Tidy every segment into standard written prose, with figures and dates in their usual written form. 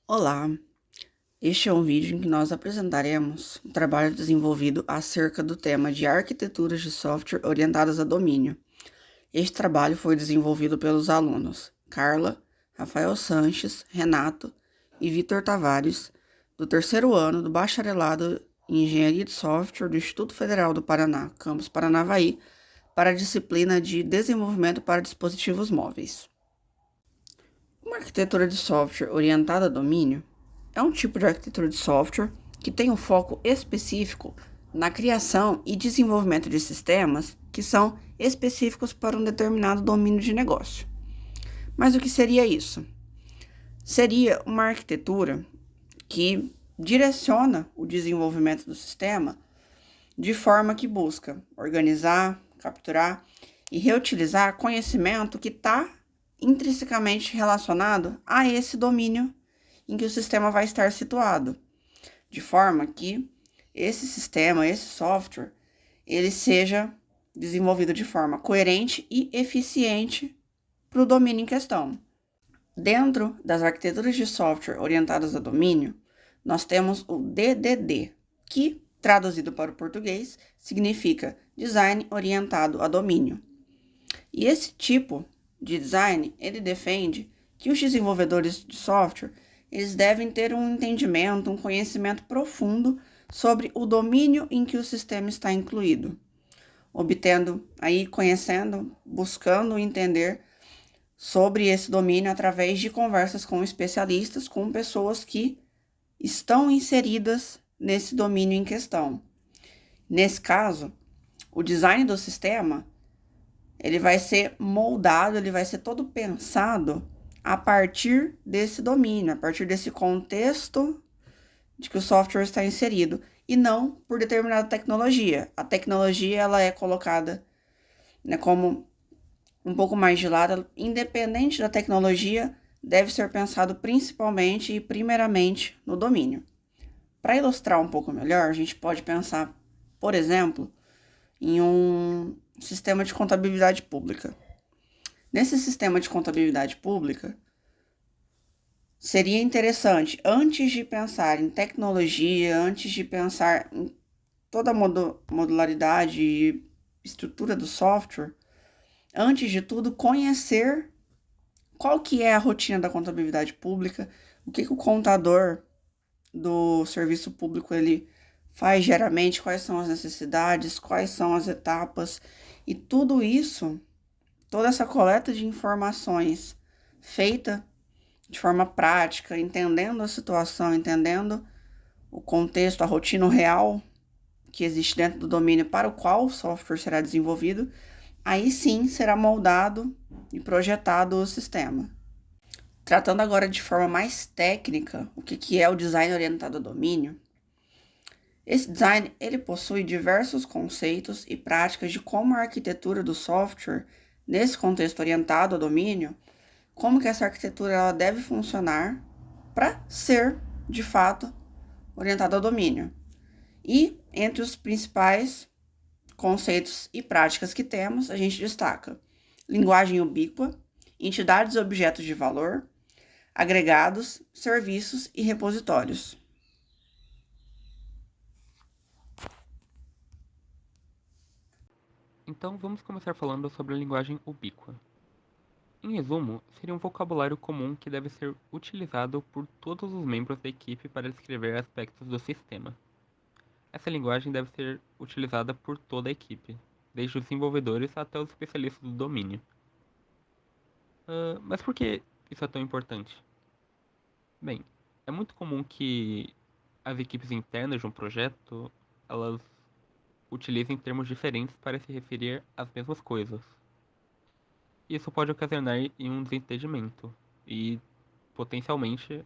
Olá, este é um vídeo em que nós apresentaremos um trabalho desenvolvido acerca do tema de arquiteturas de software orientadas a domínio. Este trabalho foi desenvolvido pelos alunos Carla, Rafael Sanches, Renato e Vitor Tavares, do terceiro ano do Bacharelado em Engenharia de Software do Instituto Federal do Paraná, campus Paranavaí, para a disciplina de Desenvolvimento para Dispositivos Móveis. Uma arquitetura de software orientada a domínio é um tipo de arquitetura de software que tem um foco específico na criação e desenvolvimento de sistemas que são específicos para um determinado domínio de negócio. Mas o que seria isso? Seria uma arquitetura que direciona o desenvolvimento do sistema de forma que busca organizar, capturar e reutilizar conhecimento que está intrinsecamente relacionado a esse domínio em que o sistema vai estar situado, de forma que esse sistema, esse software, ele seja desenvolvido de forma coerente e eficiente para o domínio em questão. Dentro das arquiteturas de software orientadas a domínio, nós temos o DDD, que, traduzido para o português, significa Design Orientado a Domínio. E esse tipo de design, ele defende que os desenvolvedores de software, eles devem ter um entendimento, um conhecimento profundo sobre o domínio em que o sistema está incluído, obtendo aí, conhecendo, buscando entender sobre esse domínio através de conversas com especialistas, com pessoas que estão inseridas nesse domínio em questão. Nesse caso, o design do sistema, ele vai ser moldado, ele vai ser todo pensado a partir desse domínio, a partir desse contexto de que o software está inserido, e não por determinada tecnologia. A tecnologia, ela é colocada, né, como um pouco mais de lado, independente da tecnologia, deve ser pensado principalmente e primeiramente no domínio. Para ilustrar um pouco melhor, a gente pode pensar, por exemplo, em um sistema de contabilidade pública. Nesse sistema de contabilidade pública, seria interessante, antes de pensar em tecnologia, antes de pensar em toda a modularidade e estrutura do software, antes de tudo, conhecer qual que é a rotina da contabilidade pública, o que o contador do serviço público ele faz diariamente, quais são as necessidades, quais são as etapas, e tudo isso, toda essa coleta de informações feita de forma prática, entendendo a situação, entendendo o contexto, a rotina real que existe dentro do domínio para o qual o software será desenvolvido, aí sim será moldado e projetado o sistema. Tratando agora de forma mais técnica, o que é o design orientado a domínio, esse design ele possui diversos conceitos e práticas de como a arquitetura do software, nesse contexto orientado a domínio, como que essa arquitetura ela deve funcionar para ser, de fato, orientada ao domínio. E entre os principais conceitos e práticas que temos, a gente destaca linguagem ubíqua, entidades e objetos de valor, agregados, serviços e repositórios. Então vamos começar falando sobre a linguagem ubíqua. Em resumo, seria um vocabulário comum que deve ser utilizado por todos os membros da equipe para descrever aspectos do sistema. Essa linguagem deve ser utilizada por toda a equipe, desde os desenvolvedores até os especialistas do domínio. Mas por que isso é tão importante? Bem, é muito comum que as equipes internas de um projeto elas utilizem termos diferentes para se referir às mesmas coisas. Isso pode ocasionar em um desentendimento e, potencialmente,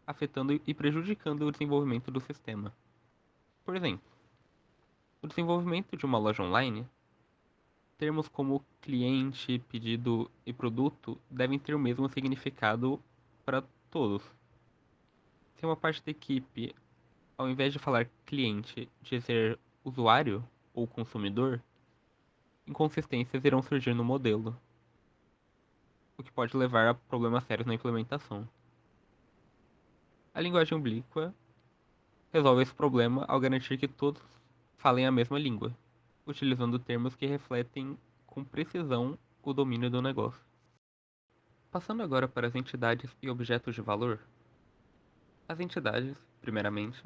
afetando e prejudicando o desenvolvimento do sistema. Por exemplo, no desenvolvimento de uma loja online, termos como cliente, pedido e produto devem ter o mesmo significado para todos. Se uma parte da equipe, ao invés de falar cliente, dizer usuário ou consumidor, inconsistências irão surgir no modelo, o que pode levar a problemas sérios na implementação. A linguagem oblíqua resolve esse problema ao garantir que todos falem a mesma língua, utilizando termos que refletem com precisão o domínio do negócio. Passando agora para as entidades e objetos de valor. As entidades, primeiramente,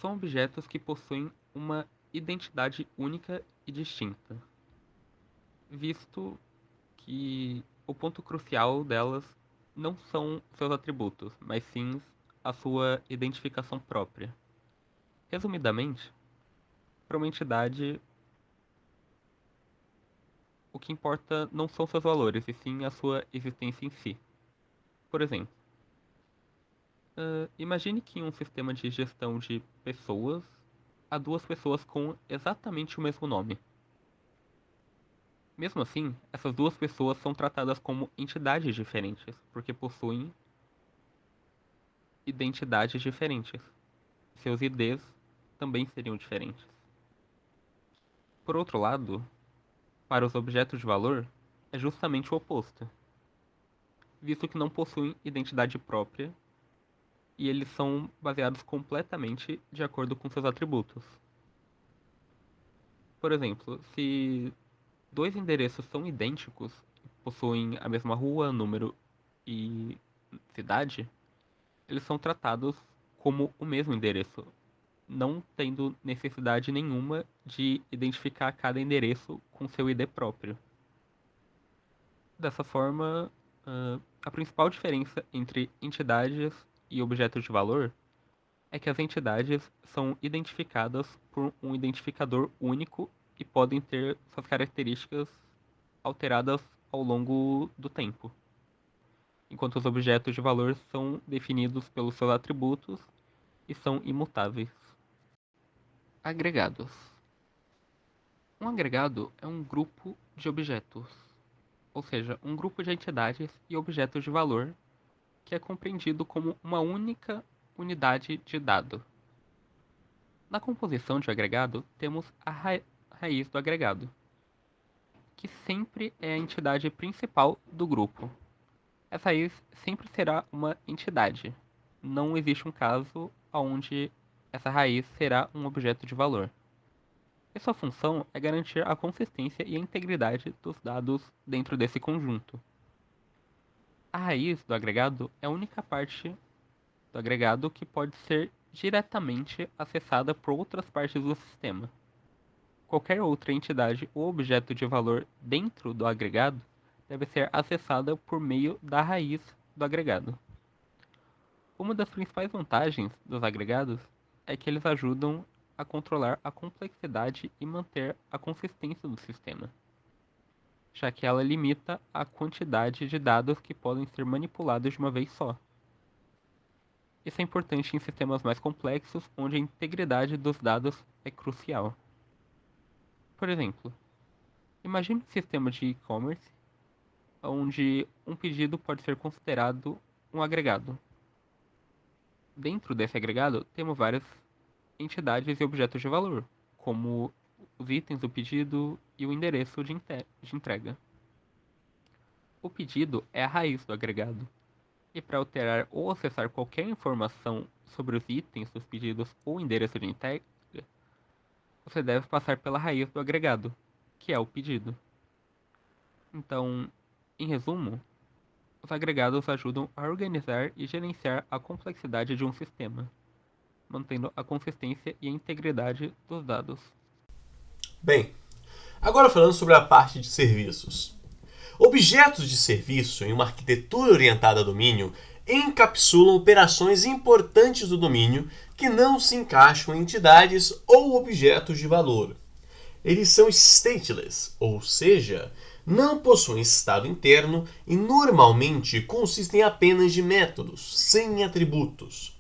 são objetos que possuem uma identidade única e distinta, visto que o ponto crucial delas não são seus atributos, mas sim a sua identificação própria. Resumidamente, para uma entidade, o que importa não são seus valores, e sim a sua existência em si. Por exemplo, imagine que em um sistema de gestão de pessoas, há duas pessoas com exatamente o mesmo nome. Mesmo assim, essas duas pessoas são tratadas como entidades diferentes, porque possuem identidades diferentes. Seus IDs também seriam diferentes. Por outro lado, para os objetos de valor, é justamente o oposto, visto que não possuem identidade própria e eles são baseados completamente de acordo com seus atributos. Por exemplo, se dois endereços são idênticos, possuem a mesma rua, número e cidade, eles são tratados como o mesmo endereço, não tendo necessidade nenhuma de identificar cada endereço com seu ID próprio. Dessa forma, a principal diferença entre entidades e objetos de valor é que as entidades são identificadas por um identificador único e podem ter suas características alteradas ao longo do tempo, enquanto os objetos de valor são definidos pelos seus atributos e são imutáveis. Agregados. Um agregado é um grupo de objetos, ou seja, um grupo de entidades e objetos de valor que é compreendido como uma única unidade de dado. Na composição de agregado, temos a raiz do agregado, que sempre é a entidade principal do grupo. Essa raiz sempre será uma entidade. Não existe um caso onde essa raiz será um objeto de valor. E sua função é garantir a consistência e a integridade dos dados dentro desse conjunto. A raiz do agregado é a única parte do agregado que pode ser diretamente acessada por outras partes do sistema. Qualquer outra entidade ou objeto de valor dentro do agregado deve ser acessada por meio da raiz do agregado. Uma das principais vantagens dos agregados é que eles ajudam a controlar a complexidade e manter a consistência do sistema, já que ela limita a quantidade de dados que podem ser manipulados de uma vez só. Isso é importante em sistemas mais complexos, onde a integridade dos dados é crucial. Por exemplo, imagine um sistema de e-commerce onde um pedido pode ser considerado um agregado. Dentro desse agregado, temos várias entidades e objetos de valor, como os itens do pedido e o endereço de entrega. O pedido é a raiz do agregado, e para alterar ou acessar qualquer informação sobre os itens dos pedidos ou endereço de entrega, você deve passar pela raiz do agregado, que é o pedido. Então, em resumo, os agregados ajudam a organizar e gerenciar a complexidade de um sistema, mantendo a consistência e a integridade dos dados. Bem, agora falando sobre a parte de serviços. Objetos de serviço em uma arquitetura orientada a domínio encapsulam operações importantes do domínio que não se encaixam em entidades ou objetos de valor. Eles são stateless, ou seja, não possuem estado interno e normalmente consistem apenas de métodos, sem atributos.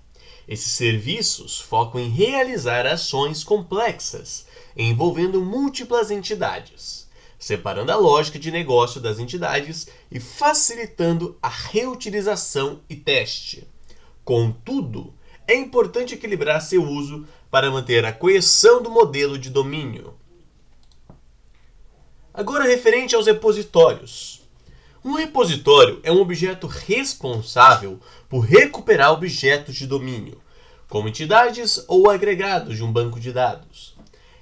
Esses serviços focam em realizar ações complexas, envolvendo múltiplas entidades, separando a lógica de negócio das entidades e facilitando a reutilização e teste. Contudo, é importante equilibrar seu uso para manter a coesão do modelo de domínio. Agora, referente aos repositórios. Um repositório é um objeto responsável por recuperar objetos de domínio, como entidades ou agregados de um banco de dados.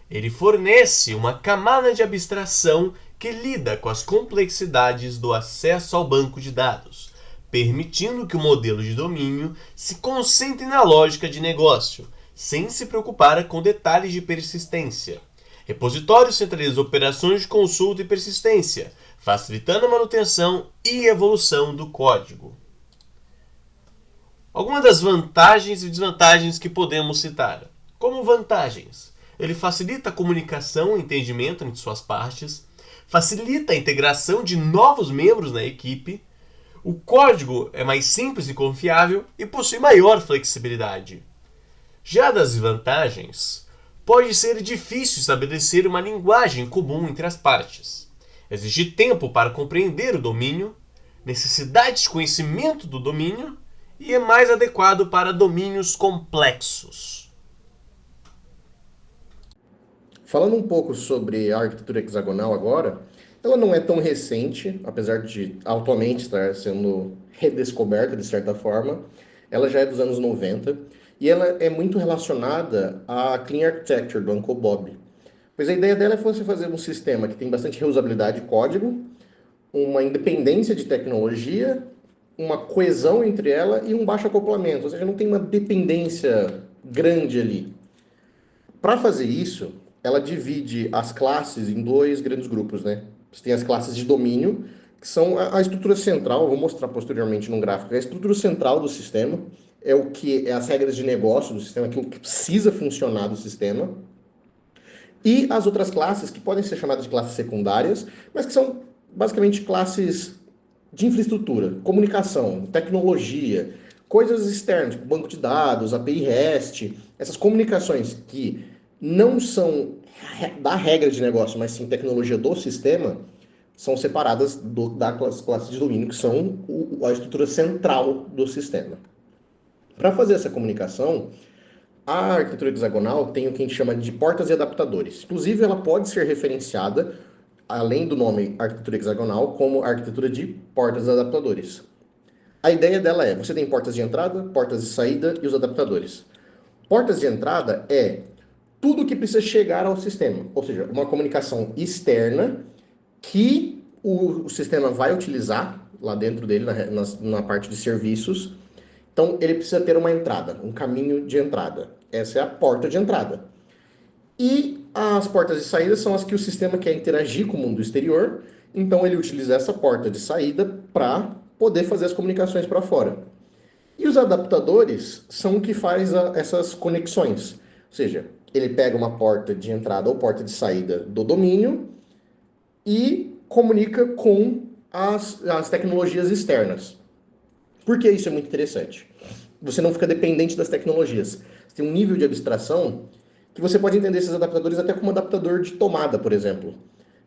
Ele fornece uma camada de abstração que lida com as complexidades do acesso ao banco de dados, permitindo que o modelo de domínio se concentre na lógica de negócio, sem se preocupar com detalhes de persistência. Repositório centraliza operações de consulta e persistência, facilitando a manutenção e evolução do código. Algumas das vantagens e desvantagens que podemos citar. Como vantagens, ele facilita a comunicação e entendimento entre suas partes, facilita a integração de novos membros na equipe, o código é mais simples e confiável e possui maior flexibilidade. Já das desvantagens, pode ser difícil estabelecer uma linguagem comum entre as partes. Exige tempo para compreender o domínio, necessidade de conhecimento do domínio e é mais adequado para domínios complexos. Falando um pouco sobre a arquitetura hexagonal agora, ela não é tão recente, apesar de atualmente estar sendo redescoberta de certa forma. Ela já é dos anos 90 e ela é muito relacionada à Clean Architecture do Uncle Bob. Pois a ideia dela é você fazer um sistema que tem bastante reusabilidade de código, uma independência de tecnologia, uma coesão entre ela e um baixo acoplamento, ou seja, não tem uma dependência grande ali. Para fazer isso, ela divide as classes em dois grandes grupos, né? Você tem as classes de domínio, que são a estrutura central, eu vou mostrar posteriormente num gráfico, a estrutura central do sistema, é o que é as regras de negócio do sistema, aquilo que precisa funcionar do sistema. E as outras classes, que podem ser chamadas de classes secundárias, mas que são basicamente classes de infraestrutura, comunicação, tecnologia, coisas externas, tipo banco de dados, API REST, essas comunicações que não são da regra de negócio, mas sim tecnologia do sistema, são separadas das classes de domínio, que são a estrutura central do sistema. Para fazer essa comunicação, a arquitetura hexagonal tem o que a gente chama de portas e adaptadores. Inclusive, ela pode ser referenciada, além do nome arquitetura hexagonal, como arquitetura de portas e adaptadores. A ideia dela é, você tem portas de entrada, portas de saída e os adaptadores. Portas de entrada é tudo que precisa chegar ao sistema, ou seja, uma comunicação externa que o sistema vai utilizar lá dentro dele, na parte de serviços. Então, ele precisa ter uma entrada, um caminho de entrada. Essa é a porta de entrada. E as portas de saída são as que o sistema quer interagir com o mundo exterior, então ele utiliza essa porta de saída para poder fazer as comunicações para fora. E os adaptadores são o que faz essas conexões. Ou seja, ele pega uma porta de entrada ou porta de saída do domínio e comunica com as tecnologias externas. Por que isso é muito interessante? Você não fica dependente das tecnologias. Você tem um nível de abstração que você pode entender esses adaptadores até como um adaptador de tomada, por exemplo.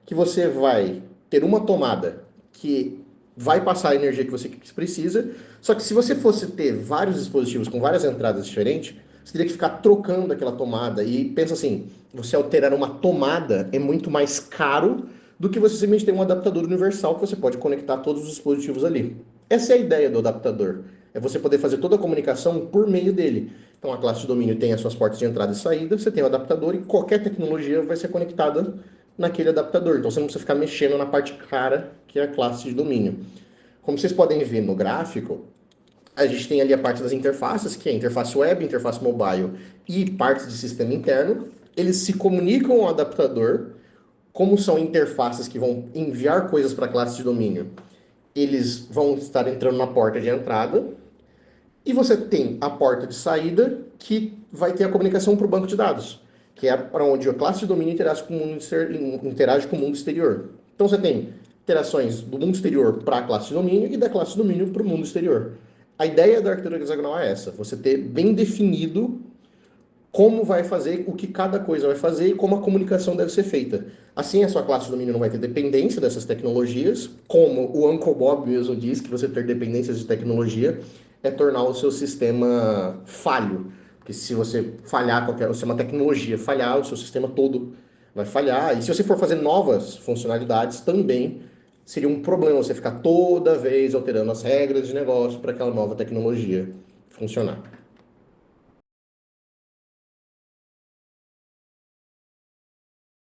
Que você vai ter uma tomada que vai passar a energia que você precisa, só que se você fosse ter vários dispositivos com várias entradas diferentes, você teria que ficar trocando aquela tomada. E pensa assim, você alterar uma tomada é muito mais caro do que você simplesmente ter um adaptador universal que você pode conectar todos os dispositivos ali. Essa é a ideia do adaptador. É você poder fazer toda a comunicação por meio dele. Então a classe de domínio tem as suas portas de entrada e saída, você tem o adaptador e qualquer tecnologia vai ser conectada naquele adaptador. Então você não precisa ficar mexendo na parte cara, que é a classe de domínio. Como vocês podem ver no gráfico, a gente tem ali a parte das interfaces, que é a interface web, interface mobile e partes de sistema interno. Eles se comunicam ao adaptador, como são interfaces que vão enviar coisas para a classe de domínio. Eles vão estar entrando na porta de entrada, e você tem a porta de saída, que vai ter a comunicação para o banco de dados, que é para onde a classe de domínio interage com o mundo exterior. Então você tem interações do mundo exterior para a classe de domínio e da classe de domínio para o mundo exterior. A ideia da arquitetura hexagonal é essa, você ter bem definido como vai fazer, o que cada coisa vai fazer e como a comunicação deve ser feita. Assim, a sua classe de domínio não vai ter dependência dessas tecnologias, como o Uncle Bob mesmo diz, que você ter dependências de tecnologia é tornar o seu sistema falho. Porque se você falhar, se uma tecnologia falhar, o seu sistema todo vai falhar. E se você for fazer novas funcionalidades, também seria um problema você ficar toda vez alterando as regras de negócio para aquela nova tecnologia funcionar.